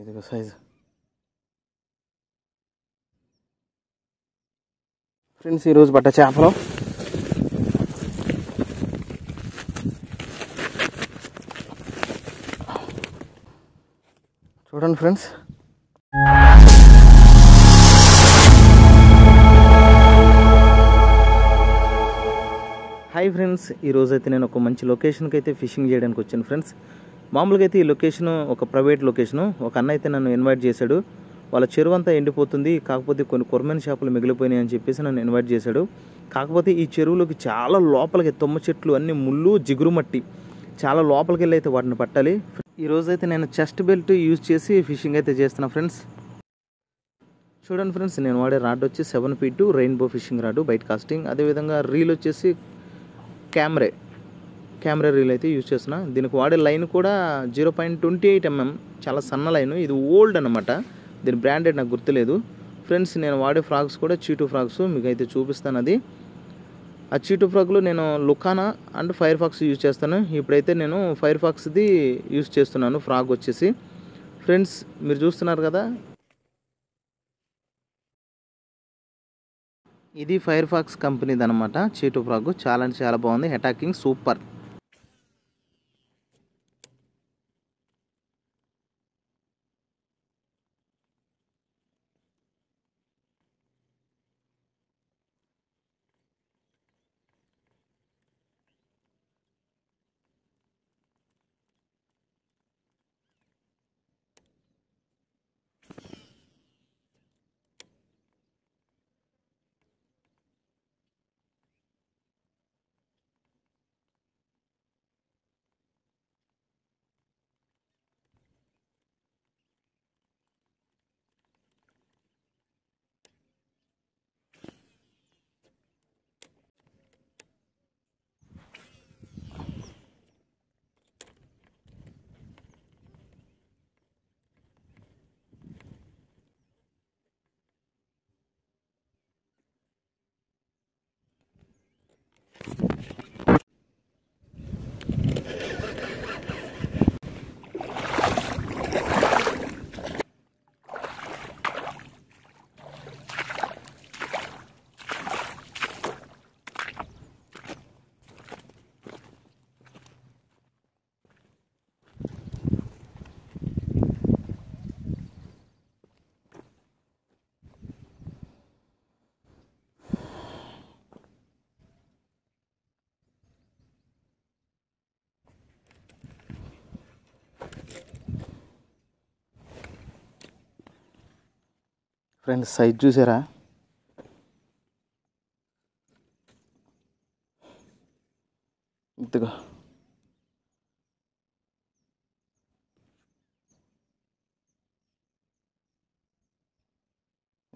ఇదిగో size friends. ఈరోజు పడ్డ చేపలు చూడండి ఫ్రెండ్స్. హాయ్ ఫ్రెండ్స్, ఈరోజైతే నేను ఒక మంచి లొకేషన్కి అయితే ఫిషింగ్ చేయడానికి వచ్చాను ఫ్రెండ్స్. మామూలుగా అయితే ఈ లొకేషను ఒక ప్రైవేట్ లొకేషను. ఒక అన్న అయితే నన్ను ఇన్వైట్ చేశాడు. వాళ్ళ చెరువు అంతా ఎండిపోతుంది, కాకపోతే కొన్ని కొరమైన చేపలు మిగిలిపోయినాయి అని చెప్పేసి నన్ను ఇన్వైట్ చేశాడు. కాకపోతే ఈ చెరువులోకి చాలా లోపలికి తుమ్మ చెట్లు అన్ని ముళ్ళు జిగురు మట్టి చాలా లోపలికి వెళ్ళి అయితే వాటిని పట్టాలి. ఈరోజైతే నేను చెస్ట్ బెల్ట్ యూజ్ చేసి ఫిషింగ్ అయితే చేస్తున్నా ఫ్రెండ్స్. చూడండి ఫ్రెండ్స్, నేను వాడే రాడ్ వచ్చి 7 feet rainbow fishing rod bait casting. అదేవిధంగా రీల్ వచ్చేసి కెమెరా రీల్ అయితే యూజ్ చేస్తున్నా. దీనికి వాడే లైన్ కూడా 0.28 mm, చాలా సన్న లైన్. ఇది ఓల్డ్ అనమాట, దీని బ్రాండెడ్ నాకు గుర్తులేదు ఫ్రెండ్స్. నేను వాడే ఫ్రాగ్స్ కూడా చీటు ఫ్రాగ్స్, మీకు అయితే చూపిస్తాను. అది ఆ చీటు ఫ్రాగ్లో నేను లుకానా అండ్ ఫైర్ ఫాక్స్ యూజ్ చేస్తాను. ఇప్పుడైతే నేను ఫైర్ ఫాక్స్ది యూజ్ చేస్తున్నాను ఫ్రాగ్ వచ్చేసి. ఫ్రెండ్స్ మీరు చూస్తున్నారు కదా, ఇది ఫైర్ ఫాక్స్ కంపెనీది అనమాట చీటు ఫ్రాగ్. చాలా అంటే చాలా బాగుంది, అటాకింగ్ సూపర్. ఫ్రెండ్స్ సైజ్ చూసారా, ఇదిగో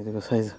ఇదిగో సైజు.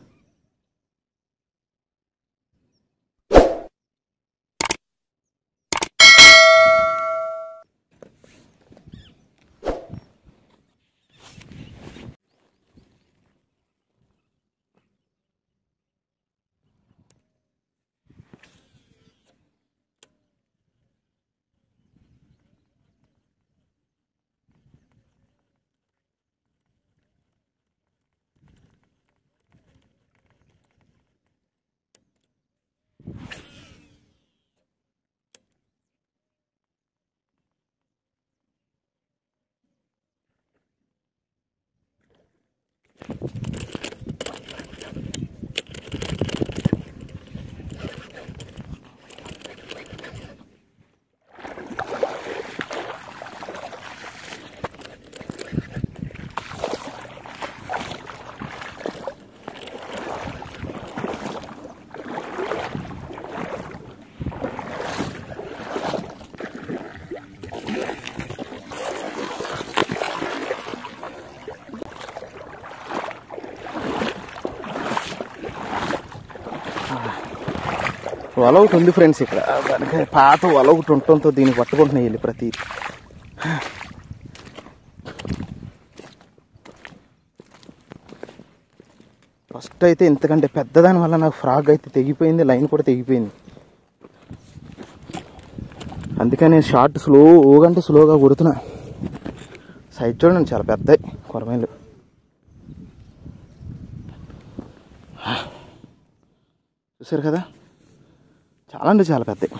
వల ఒకటి ఉంది ఫ్రెండ్స్ ఇక్కడ, పాత వల ఒకటి ఉండటంతో దీన్ని పట్టుకుంటున్నాయి వెళ్ళి ప్రతి. ఫస్ట్ అయితే ఇంతకంటే పెద్దదాని వల్ల నాకు ఫ్రాగ్ అయితే తెగిపోయింది, లైన్ కూడా తెగిపోయింది. అందుకని నేను షార్ట్ స్లోగా కొడుతున్నా. సైజ్ చూడండి చాలా పెద్దవి కొరమేలు. చూసారు కదా, చాలా అంటే చాలా పెద్దవి.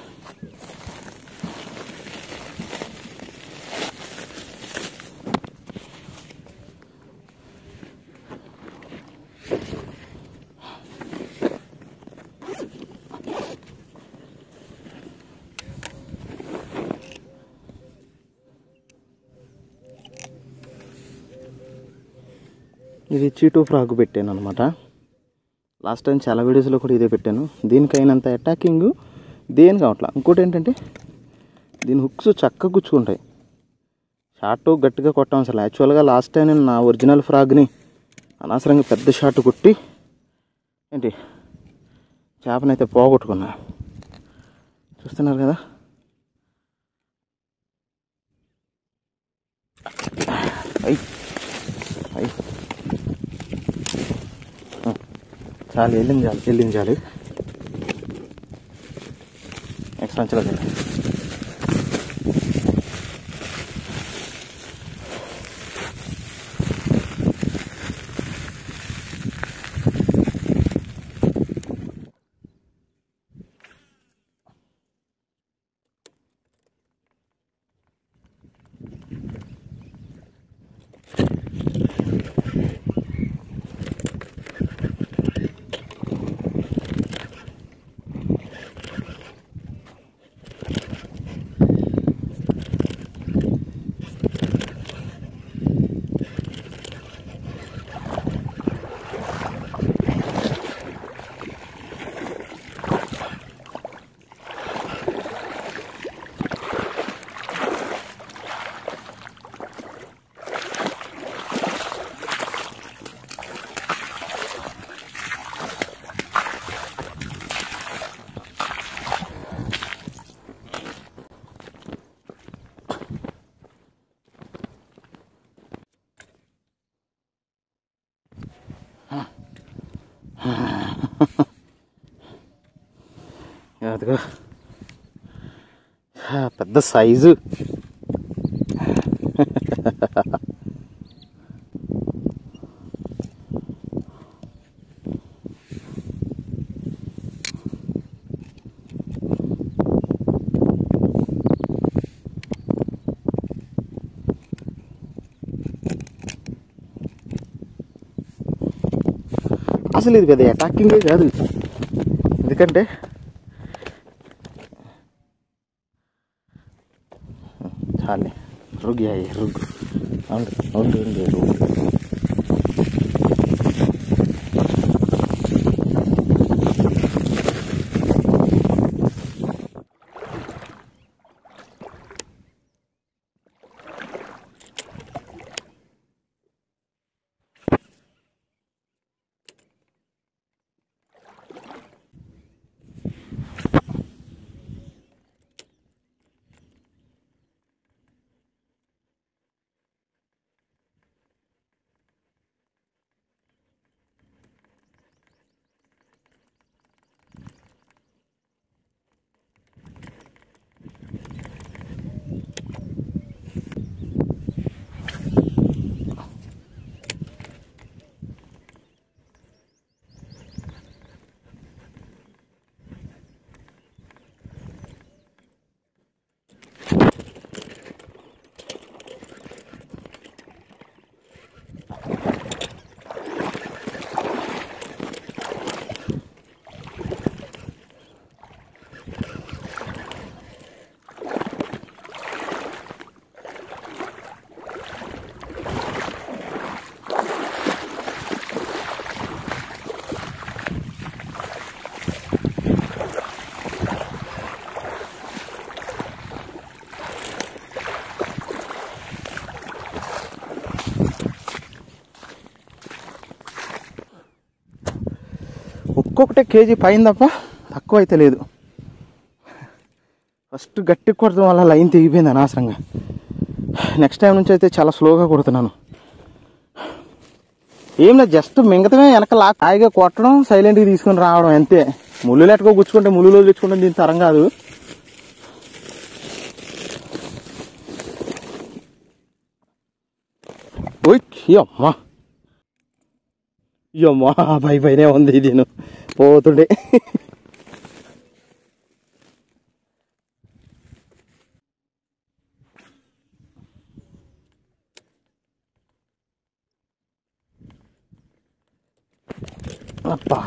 ఇది చీటూ ఫ్రాక్ పెట్టాను అనమాట. లాస్ట్ టైం చాలా వీడియోస్లో కూడా ఇదే పెట్టాను. దీనికైనంత అటాకింగ్ దేనికి అవట్లా. ఇంకోటి ఏంటంటే దీని హుక్స్ చక్కగా గుచ్చుకుంటాయి. షార్ట్ గట్టిగా కొట్టాం అసలు. యాక్చువల్గా లాస్ట్ టైం నేను నా ఒరిజినల్ ఫ్రాగ్ని అనవసరంగా పెద్ద షార్ట్ కొట్టి ఏంటి చేపనైతే పోగొట్టుకున్నా. చూస్తున్నారు కదా, చాలు వెళ్ళించాలి. నెక్స్ట్ మంచిగా అదిగో పెద్ద సైజు. అసలు ఇది పెద్ద అటాకింగే కాదు. ఎందుకంటే చాలే రుగ్గు ఒక్కొక్కటే కేజీ పైన తప్ప తక్కువ అయితే లేదు. ఫస్ట్ గట్టి కొడతాం వల్ల లైన్ తెగిపోయింది అనవసరంగా. నెక్స్ట్ టైం నుంచి అయితే చాలా స్లోగా కొడుతున్నాను. ఏం లేదు, జస్ట్ మింగతమే వెనక హాయిగా కొట్టడం, సైలెంట్గా తీసుకొని రావడం అంతే. ముళ్ళు లెట్టుకో గుచ్చుకుంటే ముళ్ళు తెచ్చుకుంటే దీని తరం కాదు. అమ్మా అమ్మా పైనే ఉంది ఇది పోతుండే. అబ్బా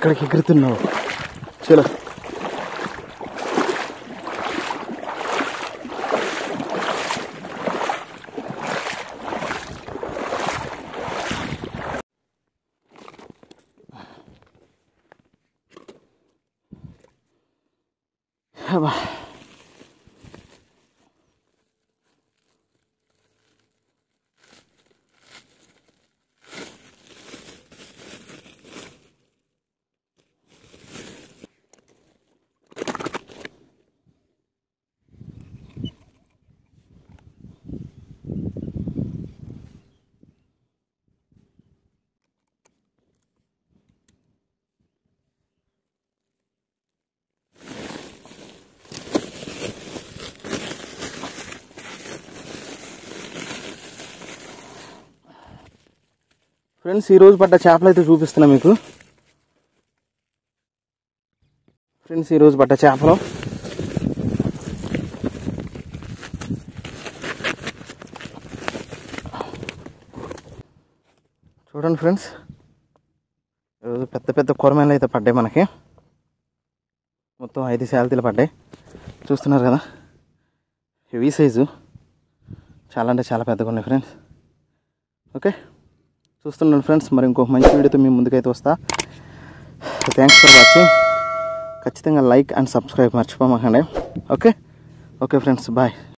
ఇక్కడికి ఎగురుతున్నావు చలో. అబ్బా ఫ్రెండ్స్, ఈరోజు పడ్డ చేపలు అయితే చూపిస్తున్నా మీకు. ఫ్రెండ్స్, ఈరోజు పడ్డ చేపలు చూడండి ఫ్రెండ్స్. ఈరోజు పెద్ద పెద్ద కొరమేలు అయితే పడ్డాయి మనకి. మొత్తం 5 శాలతీలు పడ్డాయి. చూస్తున్నారు కదా, హెవీ సైజు, చాలా అంటే చాలా పెద్దగా ఉన్నాయి ఫ్రెండ్స్. ఓకే, చూస్తున్నాను ఫ్రెండ్స్. మరి ఇంకొక మంచి వీడియోతో మీ ముందుకైతే వస్తా. Thanks for watching. ఖచ్చితంగా లైక్ అండ్ సబ్స్క్రైబ్ మర్చిపోమాకండి. Okay friends, bye.